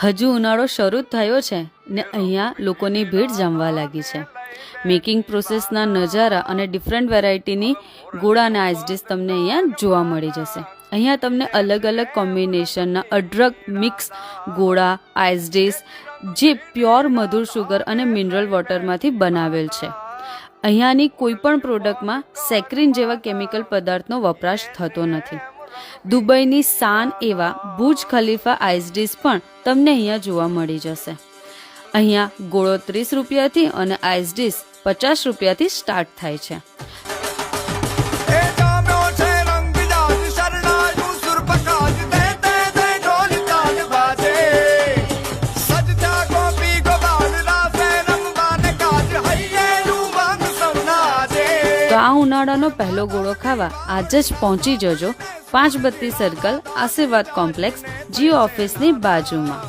હજુ ઉનાળો શરૂ થયો છે ને અહીંયા લોકોની ભીડ જમવા લાગી છે. મેકિંગ પ્રોસેસના નજારા અને ડિફરન્ટ વેરાયટીની ગોળા અને આઈસ ડીશ તમને અહીંયા જોવા મળી જશે. અહીંયા તમને અલગ અલગ કોમ્બિનેશનના અઢળક મિક્સ ગોળા આઈસ ડીશ જે પ્યોર મધુર શુગર અને મિનરલ વોટરમાંથી બનાવેલ છે. અહીંયાની કોઈ પણ પ્રોડક્ટમાં સેક્રીન જેવા કેમિકલ પદાર્થનો વપરાશ થતો નથી. દુબઈની શાન એવા બુર્જ ખલીફા આઈસ ડીશ પણ તમને અહીંયા જોવા મળી જશે. અહીંયા ગોળો 30 રૂપિયાથી અને આઈસ ડીશ 50 રૂપિયાથી સ્ટાર્ટ થાય છે. તો આ ઉનાળાનો પહેલો ગોળો ખાવા આજે જ પહોંચી જજો 532 સર્કલ આશીર્વાદ કોમ્પ્લેક્સ જીઓ ઓફિસની બાજુમાં.